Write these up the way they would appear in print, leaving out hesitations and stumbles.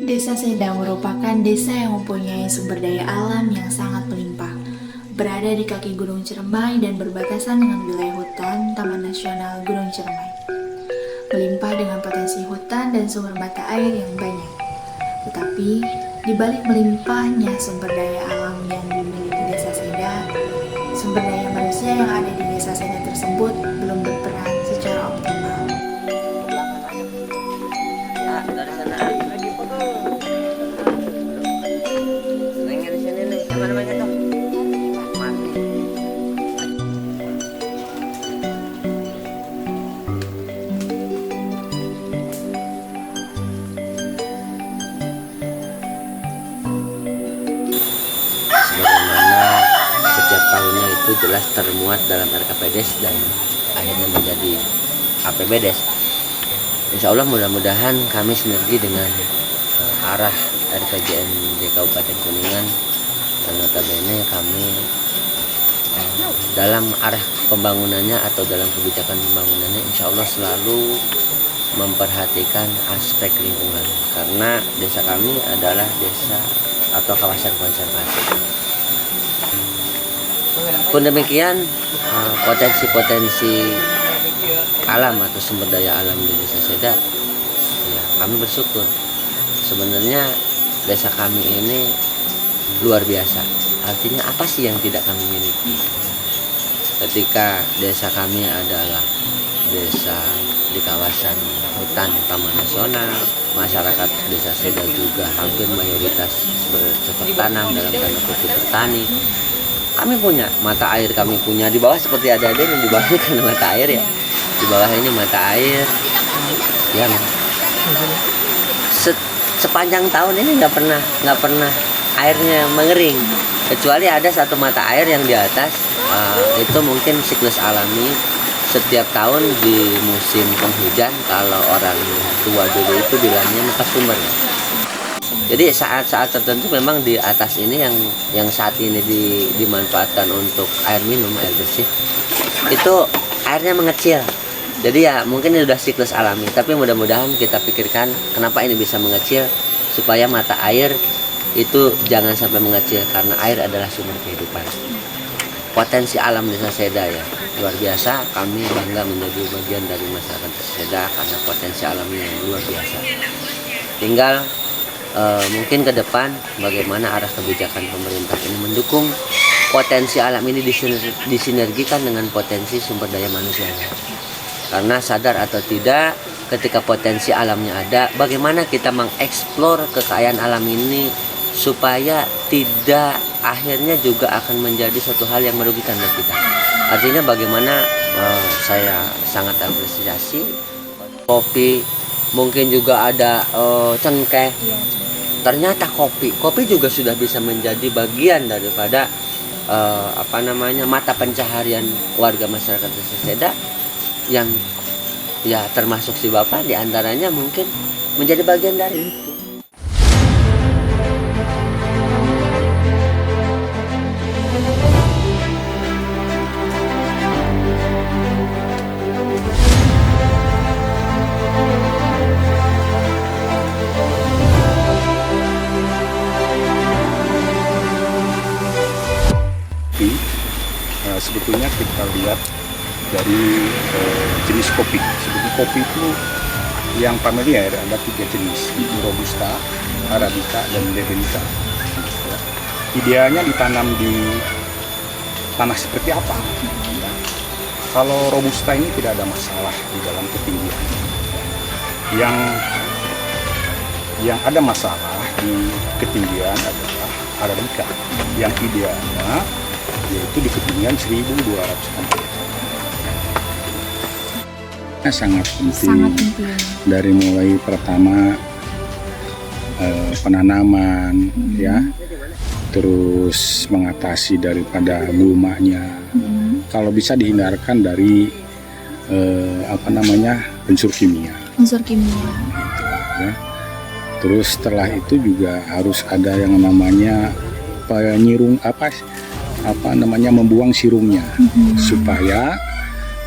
Desa Seda merupakan desa yang mempunyai sumber daya alam yang sangat melimpah. Berada di kaki Gunung Ciremai dan berbatasan dengan wilayah hutan Taman Nasional Gunung Ciremai. Melimpah dengan potensi hutan dan sumber mata air yang banyak. Tetapi, di balik melimpahnya sumber daya alam yang dimiliki Desa Seda, sumber daya manusia yang ada di Desa Seda tersebut belum berperan secara optimal. Dari sana lagi foto. Nengnya di sini nih, siapa namanya tuh? Mati. Sebagaimana setiap tahunnya itu jelas termuat dalam RKPDes dan akhirnya menjadi APBDes. Insya Allah mudah-mudahan kami sinergi dengan arah RPJMD Kabupaten Kuningan dan notabene kami dalam arah pembangunannya atau dalam kebijakan pembangunannya insya Allah selalu memperhatikan aspek lingkungan karena desa kami adalah desa atau kawasan konservasi. Pun demikian potensi-potensi alam atau sumber daya alam di Desa Seda, ya kami bersyukur. Sebenarnya desa kami ini luar biasa. Artinya apa sih yang tidak kami miliki? Ketika desa kami adalah desa di kawasan hutan Taman Nasional, masyarakat Desa Seda juga hampir mayoritas bercocok tanam dalam tanda kutip bertani. Kami punya mata air, kami punya di bawah seperti ada yang di bawah kan mata air ya. Di bawah ini mata air yang sepanjang tahun ini nggak pernah airnya mengering kecuali ada satu mata air yang di atas itu mungkin siklus alami setiap tahun di musim penghujan kalau orang tua dulu itu bilangnya lepas sumber. Jadi saat-saat tertentu memang di atas ini yang saat ini dimanfaatkan untuk air minum, air bersih itu airnya mengecil. Jadi ya mungkin ini sudah siklus alami, tapi mudah-mudahan kita pikirkan kenapa ini bisa mengecil supaya mata air itu jangan sampai mengecil karena air adalah sumber kehidupan. Potensi alam Desa Seda ya luar biasa, kami bangga menjadi bagian dari masyarakat Desa Seda karena potensi alamnya yang luar biasa. Tinggal mungkin ke depan bagaimana arah kebijakan pemerintah ini mendukung potensi alam ini disinergikan dengan potensi sumber daya manusianya. Karena sadar atau tidak, ketika potensi alamnya ada, bagaimana kita mengeksplor kekayaan alam ini supaya tidak akhirnya juga akan menjadi suatu hal yang merugikan bagi kita. Artinya bagaimana saya sangat apresiasi kopi, mungkin juga ada cengkeh. Ternyata kopi juga sudah bisa menjadi bagian daripada mata pencaharian warga masyarakat Desa Seda yang ya termasuk si bapak diantaranya mungkin menjadi bagian dari itu. Sebetulnya kita lihat dari jenis kopi. Sebetulnya kopi itu yang familiar ada 3 jenis, itu Robusta, Arabica, dan Leberica. Idealnya ditanam di tanah seperti apa? Ya. Kalau Robusta ini tidak ada masalah di dalam ketinggian. Yang ada masalah di ketinggian adalah Arabica, yang idealnya yaitu di ketinggian 1.200 meter. Sangat penting dari mulai pertama penanaman ya, terus mengatasi daripada gulmanya. Kalau bisa dihindarkan dari unsur kimia. Ya. Terus setelah itu juga harus ada yang namanya membuang sirumnya supaya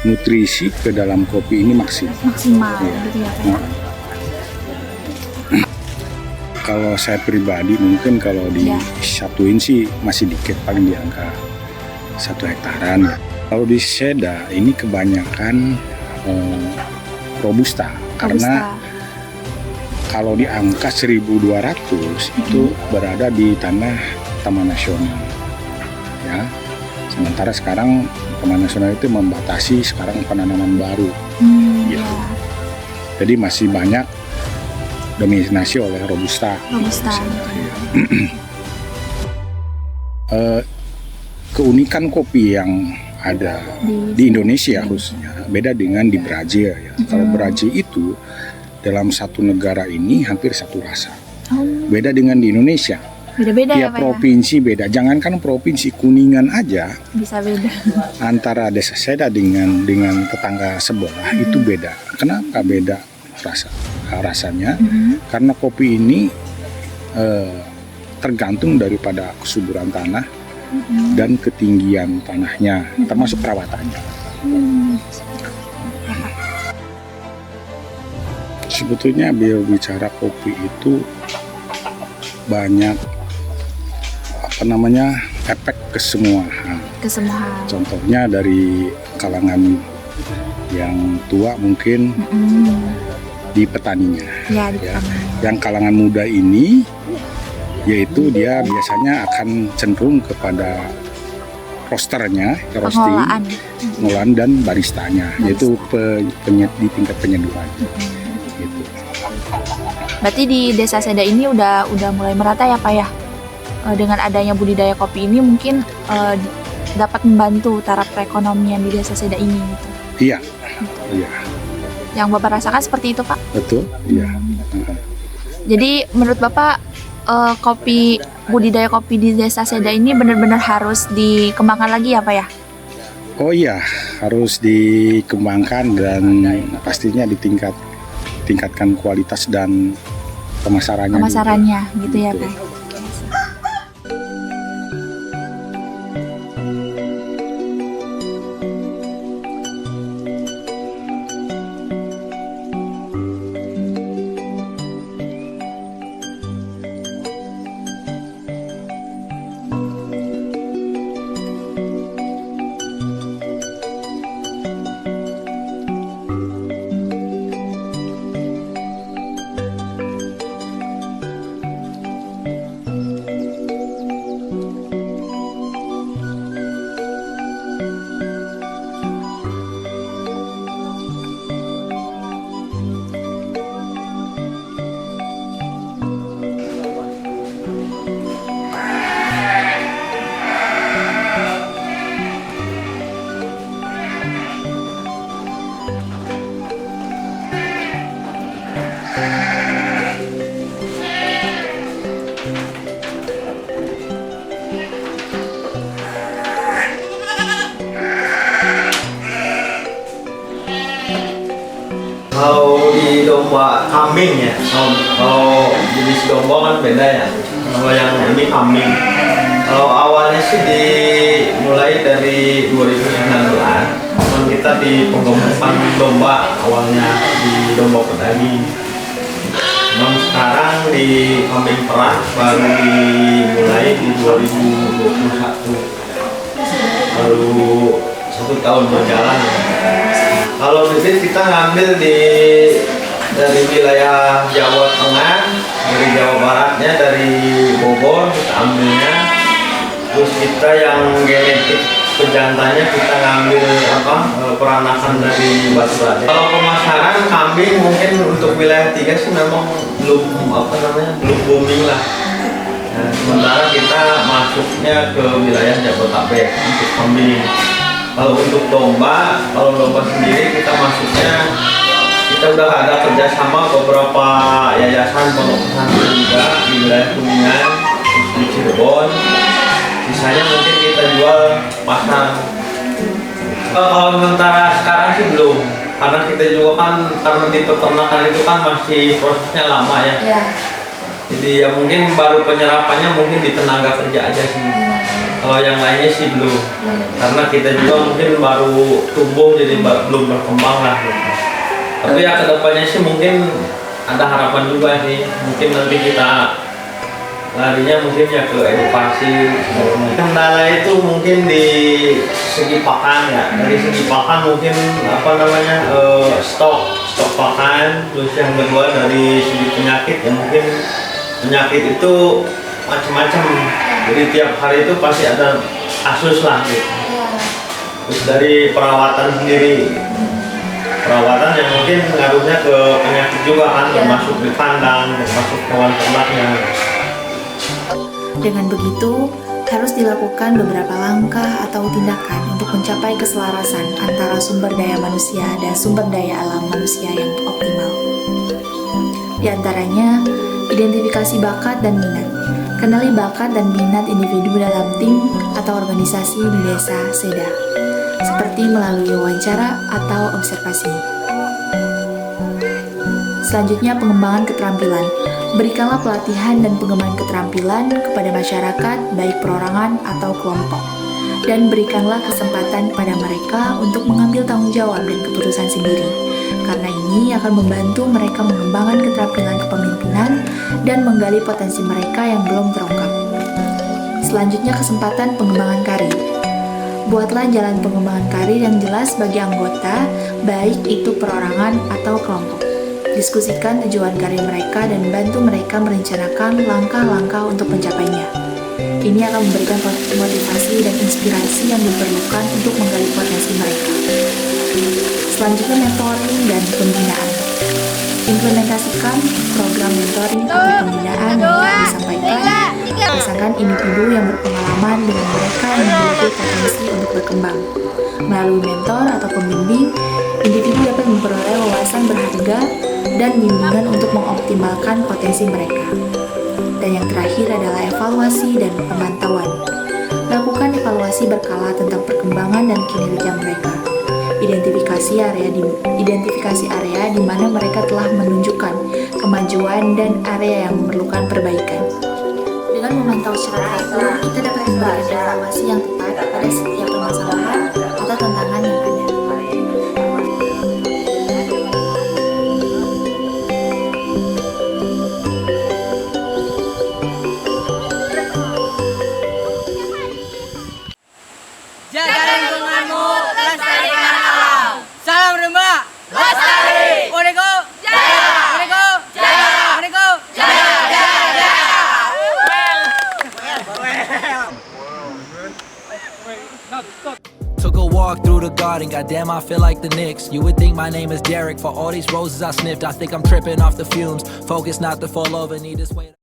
nutrisi ke dalam kopi ini maksimal. Gitu ya, Kalau saya pribadi mungkin kalau disatuin sih masih dikit, paling di angka 1 hektaran ya. Kalau di Seda ini kebanyakan Robusta, karena kalau di angka 1.200 itu berada di tanah Taman Nasional ya. Sementara sekarang Taman Nasional itu membatasi sekarang penanaman baru gitu. Jadi masih banyak dominasi oleh Robusta. Keunikan kopi yang ada di Indonesia khususnya beda dengan di Brazil ya. Kalau Brazil itu dalam satu negara ini hampir satu rasa. Beda dengan di Indonesia. Beda-beda ya, tiap provinsi beda. Jangankan provinsi, Kuningan aja bisa beda. Antara Desa Seda dengan tetangga sebelah itu beda. Kenapa beda rasanya? Karena kopi ini tergantung daripada kesuburan tanah dan ketinggian tanahnya, termasuk perawatannya. Sebetulnya bicara kopi itu banyak efek ke semua hal. Contohnya dari kalangan yang tua mungkin di petaninya. Ya. Yang kalangan muda ini yaitu dia biasanya akan cenderung kepada roasternya, roasting, pengolahan dan baristanya, yaitu di tingkat penyeduhan. Gitu. Berarti di Desa Seda ini udah mulai merata ya Pak ya? Dengan adanya budidaya kopi ini mungkin dapat membantu taraf perekonomian di Desa Seda ini gitu. Iya. Yang Bapak rasakan seperti itu Pak? Betul, iya. Jadi menurut Bapak budidaya kopi di Desa Seda ini benar-benar harus dikembangkan lagi ya Pak ya? Oh iya, harus dikembangkan dan pastinya tingkatkan kualitas dan pemasarannya juga. Gitu ya Pak. Kalau di domba kambing ya, kalau jenis domba kan beda ya. Kalau yang ini kambing. Kalau awalnya sih dimulai dari 2019, kita di pengembangan domba awalnya di domba pedaging. Namun sekarang di kambing perah baru dimulai di 2021. Baru 1 tahun berjalan. Kalau bibit kita ngambil dari wilayah Jawa Tengah, dari Jawa Baratnya, dari Bogor kita ambilnya. Terus kita yang genetik pejantannya kita ngambil peranakan dari Batu Raden. Kalau pemasaran kambing mungkin untuk wilayah 3 sih memang belum booming lah. Nah, sementara kita masuknya ke wilayah Jabodetabek untuk kambing. Kalau untuk domba sendiri kita masuknya, kita udah ada kerjasama beberapa yayasan pondok pesantren juga di wilayah Kuningan, di Cirebon. Sisanya mungkin kita jual pasar. Kalau sementara sekarang sih belum, karena kita juga kan karena di peternakan itu kan masih prosesnya lama ya. Jadi ya mungkin baru penyerapannya mungkin di tenaga kerja aja sih. Kalau yang lainnya sih belum, karena kita juga mungkin baru tumbuh jadi belum berkembang lah. Tapi ya kedepannya sih mungkin ada harapan juga sih, mungkin nanti kita larinya mungkin ya ke edukasi. Kendala itu mungkin di segi pakan ya, dari segi pakan mungkin apa namanya stok pakan, terus yang kedua dari segi penyakit ya, mungkin penyakit itu macam-macam, jadi tiap hari itu pasti ada kasus lah gitu. Terus dari perawatan sendiri, perawatan yang mungkin ngaruhnya ke penyakit juga kan, termasuk di kandang, termasuk hewan ternaknya. Dengan begitu, harus dilakukan beberapa langkah atau tindakan untuk mencapai keselarasan antara sumber daya manusia dan sumber daya alam manusia yang optimal. Di antaranya, identifikasi bakat dan minat. Kenali bakat dan minat individu dalam tim atau organisasi di desa Seda, seperti melalui wawancara atau observasi. Selanjutnya, pengembangan keterampilan. Berikanlah pelatihan dan pengembangan keterampilan kepada masyarakat, baik perorangan atau kelompok. Dan berikanlah kesempatan kepada mereka untuk mengambil tanggung jawab dan keputusan sendiri. Karena ini akan membantu mereka mengembangkan keterampilan kepemimpinan dan menggali potensi mereka yang belum terungkap. Selanjutnya, kesempatan pengembangan karir. Buatlah jalan pengembangan karir yang jelas bagi anggota, baik itu perorangan atau kelompok. Diskusikan tujuan karir mereka dan bantu mereka merencanakan langkah-langkah untuk mencapainya. Ini akan memberikan motivasi dan inspirasi yang diperlukan untuk menggali potensi mereka. Selanjutnya, mentoring dan pembinaan. Implementasikan program mentoring atau pembinaan yang telah disampaikan. Berdasarkan individu yang berpengalaman dengan mereka yang memiliki potensi untuk berkembang. Melalui mentor atau pembimbing, individu dapat memperoleh wawasan berharga dan bimbingan untuk mengoptimalkan potensi mereka. Dan yang terakhir adalah evaluasi dan pemantauan. Lakukan evaluasi berkala tentang perkembangan dan kinerja mereka. Identifikasi area di mana mereka telah menunjukkan kemajuan dan area yang memerlukan perbaikan. Dengan memantau secara teratur, kita dapat memberikan evaluasi yang tepat pada setiap permasalahan atau tantangan yang ada. Jaga lingkunganmu, lestarikan alam. Salam rimba, lestari. Boneko, jaya. Boneko, jaya. Boneko, jaya, jaya, jaya. Took a walk through the garden, goddamn I feel like the Knicks. You would think my name is Derek, for all these roses I sniffed I think I'm tripping off the fumes. Focus not to fall over, need this weight.